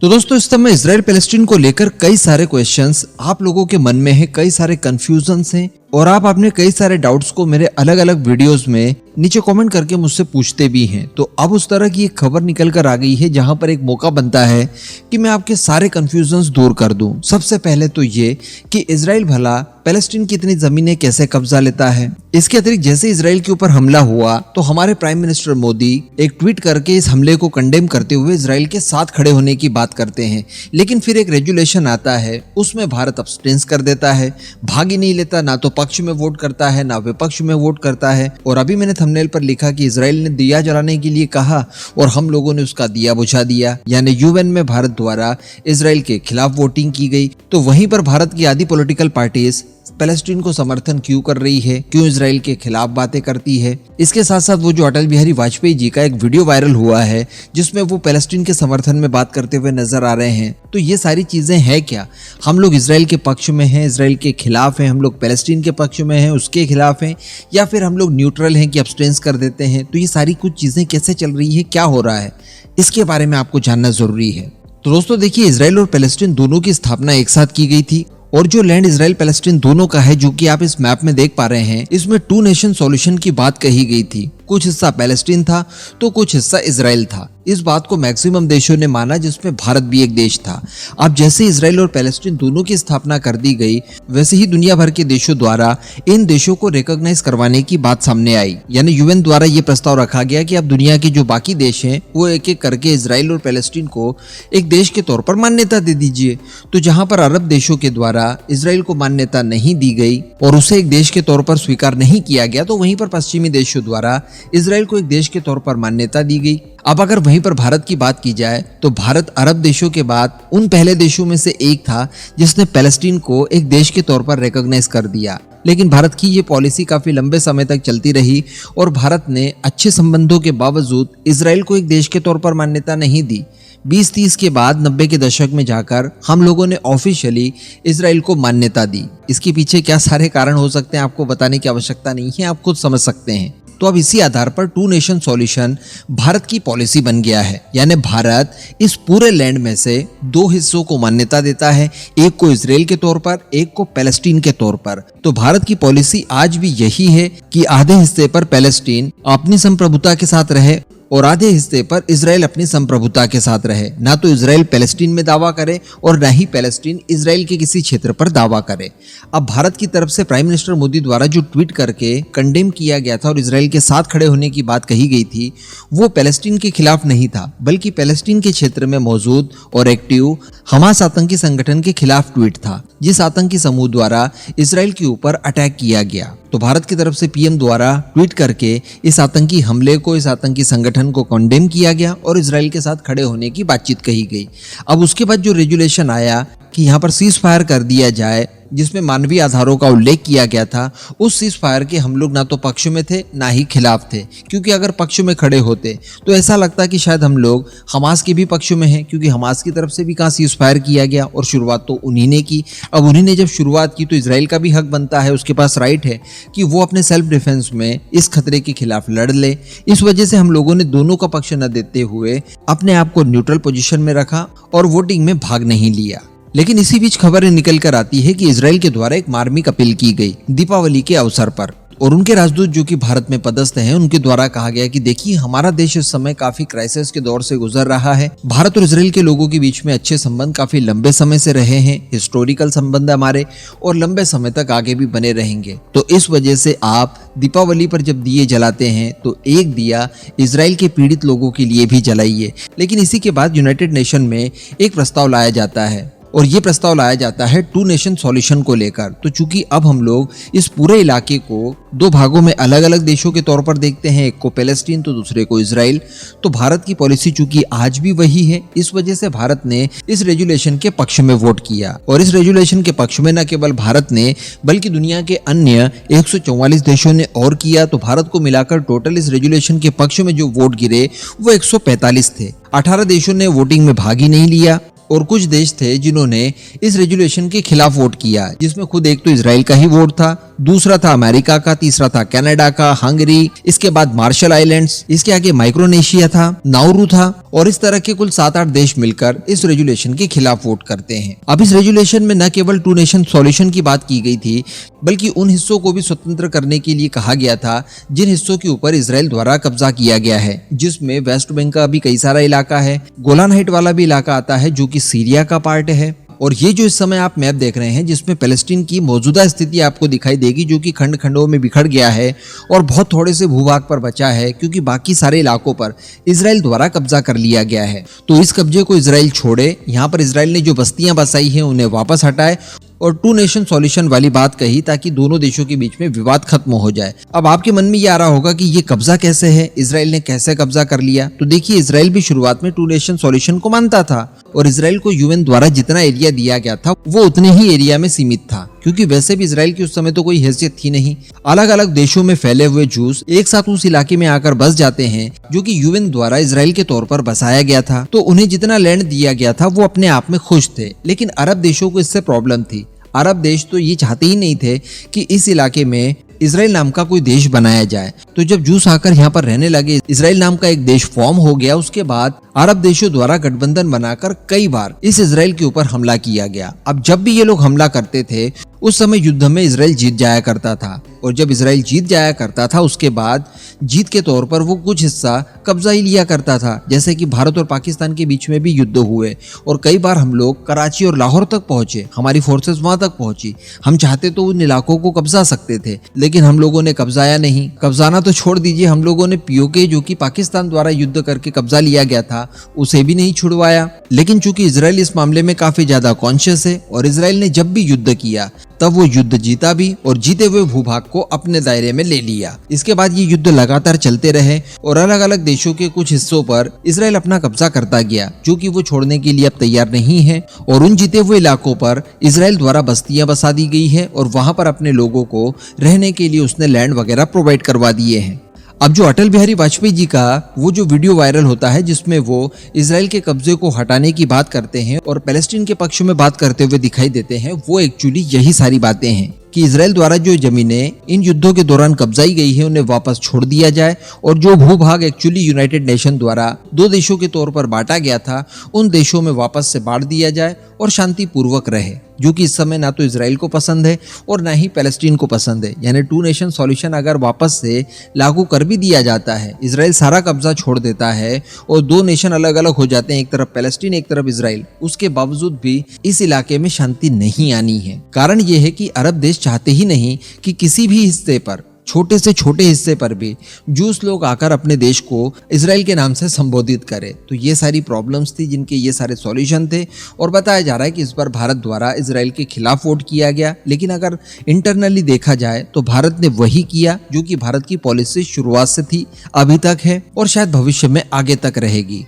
तो दोस्तों, इस समय इजराइल पैलेस्टीन को लेकर कई सारे क्वेश्चंस आप लोगों के मन में है, कई सारे कंफ्यूजन्स हैं और आप अपने कई सारे डाउट्स को मेरे अलग अलग वीडियोस में नीचे कमेंट करके मुझसे पूछते भी हैं। तो अब उस तरह की एक खबर निकल कर आ गई है जहां पर एक मौका बनता है कि मैं आपके सारे कंफ्यूजन्स दूर कर दूं। सबसे पहले तो ये कि इजराइल भला पैलेस्टीन की इतनी जमीनें कैसे कब्जा लेता है। इसके अतिरिक्त जैसे इजराइल के ऊपर हमला हुआ तो हमारे प्राइम मिनिस्टर मोदी एक ट्वीट करके इस हमले को कंडेम करते हुए इजराइल के साथ खड़े होने की बात करते हैं, लेकिन फिर एक रेजुलेशन आता है, उसमें भारत अब्सटेंस कर देता है, भाग ही नहीं लेता, ना तो पक्ष में वोट करता है ना विपक्ष में वोट करता है। और अभी मैंने थंबनेल पर लिखा कि इजराइल ने दिया जलाने के लिए कहा और हम लोगों ने उसका दिया बुझा दिया, यानी यूएन में भारत द्वारा इजराइल के खिलाफ वोटिंग की गई। तो वहीं पर भारत की आधी पॉलिटिकल पार्टीज पैलेस्टीन को समर्थन क्यों कर रही है, क्यों इजराइल के खिलाफ बातें करती है। इसके साथ साथ वो जो अटल बिहारी वाजपेयी जी का एक वीडियो वायरल हुआ है जिसमें वो पैलेस्टीन के समर्थन में बात करते हुए नजर आ रहे हैं। तो ये सारी चीजें हैं क्या, हम लोग इजराइल के पक्ष में हैं, इजराइल के खिलाफ हैं, हम लोग पैलेस्टीन के पक्ष में हैं, उसके खिलाफ हैं, या फिर हम लोग न्यूट्रल हैं कि अब्सटेंस कर देते हैं। तो ये सारी कुछ चीजें कैसे चल रही है, क्या हो रहा है, इसके बारे में आपको जानना जरूरी है। तो दोस्तों देखिए, इजराइल और पैलेस्टीन दोनों की स्थापना एक साथ की गई थी और जो लैंड इजराइल पैलेस्टीन दोनों का है, जो कि आप इस मैप में देख पा रहे हैं, इसमें 2 नेशन सॉल्यूशन की बात कही गई थी। कुछ हिस्सा पैलेस्टीन था तो कुछ हिस्सा इजराइल था। इस बात को मैक्सिमम देशों ने माना, जिसमें भारत भी एक देश था। अब जैसे इजराइल और पैलेस्टीन दोनों की स्थापना कर दी गई, वैसे ही दुनिया भर के देशों द्वारा इन देशों को रिकॉग्नाइज करवाने की बात सामने आई, यानी यूएन द्वारा ये प्रस्ताव रखा गया कि अब दुनिया के जो बाकी देश हैं वो एक एक करके इजराइल और पैलेस्टीन को एक देश के तौर पर मान्यता दे दीजिए। तो जहां पर अरब देशों के द्वारा इजराइल को मान्यता नहीं दी गई और उसे एक देश के तौर पर स्वीकार नहीं किया गया, तो वहीं पर पश्चिमी देशों द्वारा इजराइल को एक देश के तौर पर मान्यता दी गई। अब अगर वहीं पर भारत की बात की जाए तो भारत अरब देशों के बाद उन पहले देशों में से एक था जिसने पैलेस्टीन को एक देश के तौर पर रिकॉग्नाइज कर दिया। लेकिन भारत की ये पॉलिसी काफी लंबे समय तक चलती रही और भारत ने अच्छे संबंधों के बावजूद इजराइल को एक देश के तौर पर मान्यता नहीं दी। 2030 के बाद 90 के दशक में जाकर हम लोगों ने ऑफिशियली इजराइल को मान्यता दी। इसके पीछे क्या सारे कारण हो सकते हैं आपको बताने की आवश्यकता नहीं है, आप खुद समझ सकते हैं। तो अब इसी आधार पर 2 नेशन सॉल्यूशन भारत की पॉलिसी बन गया है, यानी भारत इस पूरे लैंड में से 2 हिस्सों को मान्यता देता है, एक को इजराइल के तौर पर, एक को पैलेस्टीन के तौर पर। तो भारत की पॉलिसी आज भी यही है कि आधे हिस्से पर पैलेस्टीन अपनी संप्रभुता के साथ रहे और आधे हिस्से पर इजराइल अपनी संप्रभुता के साथ रहे। ना तो इजराइल पैलेस्टीन में दावा करे और ना ही पैलेस्टीन इजराइल के किसी क्षेत्र पर दावा करे। अब भारत की तरफ से प्राइम मिनिस्टर मोदी द्वारा जो ट्वीट करके कंडेम किया गया था और इजराइल के साथ खड़े होने की बात कही गई थी, वो पैलेस्टीन के खिलाफ नहीं था, बल्कि पैलेस्टीन के क्षेत्र में मौजूद और एक्टिव हमास आतंकी संगठन के खिलाफ ट्वीट था, जिस आतंकी समूह द्वारा इजराइल के ऊपर अटैक किया गया। तो भारत की तरफ से पीएम द्वारा ट्वीट करके इस आतंकी हमले को, इस आतंकी संगठन को कंडेम किया गया और इजराइल के साथ खड़े होने की बातचीत कही गई। अब उसके बाद जो रेजुलेशन आया कि यहाँ पर सीज फायर कर दिया जाए, जिसमें मानवीय आधारों का उल्लेख किया गया था, उस सीज फायर के हम लोग ना तो पक्ष में थे ना ही खिलाफ थे, क्योंकि अगर पक्ष में खड़े होते तो ऐसा लगता कि शायद हम लोग हमास के भी पक्ष में हैं, क्योंकि हमास की तरफ से भी कहाँ सीज फायर किया गया और शुरुआत तो उन्हीं ने की। अब उन्हीं ने जब शुरुआत की तो इजराइल का भी हक बनता है, उसके पास राइट है कि वो अपने सेल्फ डिफेंस में इस खतरे के खिलाफ लड़ ले। इस वजह से हम लोगों ने दोनों का पक्ष न देते हुए अपने आप को न्यूट्रल पोजीशन में रखा और वोटिंग में भाग नहीं लिया। लेकिन इसी बीच खबरें निकल कर आती है कि इजराइल के द्वारा एक मार्मिक अपील की गई दीपावली के अवसर पर, और उनके राजदूत जो कि भारत में पदस्थ हैं, उनके द्वारा कहा गया कि देखिए, हमारा देश इस समय काफी क्राइसिस के दौर से गुजर रहा है। भारत और इजराइल के लोगों के बीच में अच्छे संबंध काफी लंबे समय से रहे हैं, हिस्टोरिकल संबंध हमारे, और लंबे समय तक आगे भी बने रहेंगे। तो इस वजह से आप दीपावली पर जब दिए जलाते हैं तो एक दिया इजराइल के पीड़ित लोगों के लिए भी जलाइए। लेकिन इसी के बाद यूनाइटेड नेशन में एक प्रस्ताव लाया जाता है और ये प्रस्ताव लाया जाता है 2 नेशन सॉल्यूशन को लेकर। तो चूंकि अब हम लोग इस पूरे इलाके को 2 भागों में अलग अलग देशों के तौर पर देखते हैं, एक को पैलेस्टीन तो दूसरे को इजराइल, तो भारत की पॉलिसी चूंकि आज भी वही है, इस वजह से भारत ने इस रेजुलेशन के पक्ष में वोट किया। और इस रेजुलेशन के पक्ष में न केवल भारत ने बल्कि दुनिया के अन्य 144 देशों ने और किया। तो भारत को मिलाकर टोटल इस रेजुलेशन के पक्ष में जो वोट गिरे वो 145 थे। 18 देशों ने वोटिंग में भाग ही नहीं लिया और कुछ देश थे जिन्होंने इस रेजुलेशन के खिलाफ वोट किया, जिसमें खुद एक तो इजराइल का ही वोट था, दूसरा था अमेरिका का, तीसरा था कनाडा का, हंगरी, इसके बाद मार्शल आइलैंड्स, इसके आगे माइक्रोनेशिया था, नाउरू था, और इस तरह के कुल 7-8 देश मिलकर इस रेजुलेशन के खिलाफ वोट करते हैं। अब इस रेजुलेशन में न केवल 2 नेशन सॉल्यूशन की बात की गई थी, बल्कि उन हिस्सों को भी स्वतंत्र करने के लिए कहा गया था जिन हिस्सों के ऊपर इजराइल द्वारा कब्जा किया गया है, जिसमें वेस्ट बैंक का भी कई सारा इलाका है, गोलान हाइट वाला भी इलाका आता है जो कि सीरिया का पार्ट है। और ये जो इस समय आप मैप देख रहे हैं जिसमें पैलेस्टीन की मौजूदा स्थिति आपको दिखाई देगी, जो कि खंड खंडों में बिखर गया है और बहुत थोड़े से भूभाग पर बचा है, क्योंकि बाकी सारे इलाकों पर इजराइल द्वारा कब्जा कर लिया गया है। तो इस कब्जे को इजराइल छोड़े, यहाँ पर इजराइल ने जो बस्तियां बसाई हैं उन्हें वापस हटाए और 2 नेशन सॉल्यूशन वाली बात कही, ताकि दोनों देशों के बीच में विवाद खत्म हो जाए। अब आपके मन में ये आ रहा होगा कि ये कब्जा कैसे है, इजराइल ने कैसे कब्जा कर लिया? तो देखिए, इजराइल भी शुरुआत में 2 नेशन सॉल्यूशन को मानता था और इजराइल को यूएन द्वारा जितना एरिया दिया गया था वो उतने ही एरिया में सीमित था, क्योंकि वैसे भी इजराइल की उस समय तो कोई हैसियत थी नहीं। अलग अलग देशों में फैले हुए जूस एक साथ उस इलाके में आकर बस जाते हैं जो कि यूएन द्वारा इजराइल के तौर पर बसाया गया था। तो उन्हें जितना लैंड दिया गया था वो अपने आप में खुश थे, लेकिन अरब देशों को इससे प्रॉब्लम थी। अरब देश तो ये चाहते ही नहीं थे कि इस इलाके में इजराइल नाम का कोई देश बनाया जाए। तो जब जूस आकर यहाँ पर रहने लगे, इजराइल नाम का एक देश फॉर्म हो गया। उसके बाद अरब देशों द्वारा गठबंधन बनाकर कई बार इस इजराइल के ऊपर हमला किया गया। अब जब भी ये लोग हमला करते थे उस समय युद्ध में इजराइल जीत जाया करता था, और जब इजराइल जीत जाया करता था उसके बाद जीत के तौर पर वो कुछ हिस्सा कब्जा ही लिया करता था। जैसे कि भारत और पाकिस्तान के बीच में भी युद्ध हुए और कई बार हम लोग कराची और लाहौर तक पहुंचे, हमारी फोर्सेस वहां तक पहुंची। हम चाहते तो उन इलाकों को कब्जा सकते थे, लेकिन हम लोगों ने कब्जाया नहीं। कब्जाना तो छोड़ दीजिए, हम लोगों ने पीओके जो कि पाकिस्तान द्वारा युद्ध करके कब्जा लिया गया था उसे भी नहीं छुड़वाया। लेकिन चूंकि इजराइल इस मामले में काफी ज्यादा कॉन्शियस है और इजराइल ने जब भी युद्ध किया तब वो युद्ध जीता भी और जीते हुए भूभाग को अपने दायरे में ले लिया। इसके बाद ये युद्ध लगातार चलते रहे और अलग अलग देशों के कुछ हिस्सों पर इजराइल अपना कब्जा करता गया, जो कि वो छोड़ने के लिए अब तैयार नहीं है। और उन जीते हुए इलाकों पर इजराइल द्वारा बस्तियां बसा दी गई है और वहां पर अपने लोगों को रहने के लिए उसने लैंड वगैरह प्रोवाइड करवा दिए हैं। अब जो अटल बिहारी वाजपेयी जी का वो जो वीडियो वायरल होता है जिसमें वो इजराइल के कब्जे को हटाने की बात करते हैं और पैलेस्टीन के पक्ष में बात करते हुए दिखाई देते हैं, वो एक्चुअली यही सारी बातें हैं कि इजराइल द्वारा जो जमीनें इन युद्धों के दौरान कब्जाई गई है उन्हें वापस छोड़ दिया जाए और जो भूभाग एक्चुअली यूनाइटेड नेशन द्वारा 2 देशों के तौर पर बांटा गया था उन देशों में वापस से बांट दिया जाए और शांति पूर्वक रहे, जो कि इस समय ना तो इजराइल को पसंद है और ना ही पैलेस्टीन को पसंद है। यानी 2 नेशन सॉल्यूशन अगर वापस से लागू कर भी दिया जाता है, इजराइल सारा कब्जा छोड़ देता है और 2 नेशन अलग अलग हो जाते हैं, एक तरफ पैलेस्टीन एक तरफ इजराइल, उसके बावजूद भी इस इलाके में शांति नहीं आनी है। कारण यह है कि अरब देश चाहते ही नहीं कि किसी भी हिस्से पर, छोटे से छोटे हिस्से पर भी जूस लोग आकर अपने देश को इजराइल के नाम से संबोधित करें। तो ये सारी प्रॉब्लम्स थी जिनके ये सारे सॉल्यूशन थे और बताया जा रहा है कि इस बार भारत द्वारा इजराइल के खिलाफ वोट किया गया। लेकिन अगर इंटरनली देखा जाए तो भारत ने वही किया जो कि भारत की पॉलिसी शुरुआत से थी, अभी तक है और शायद भविष्य में आगे तक रहेगी।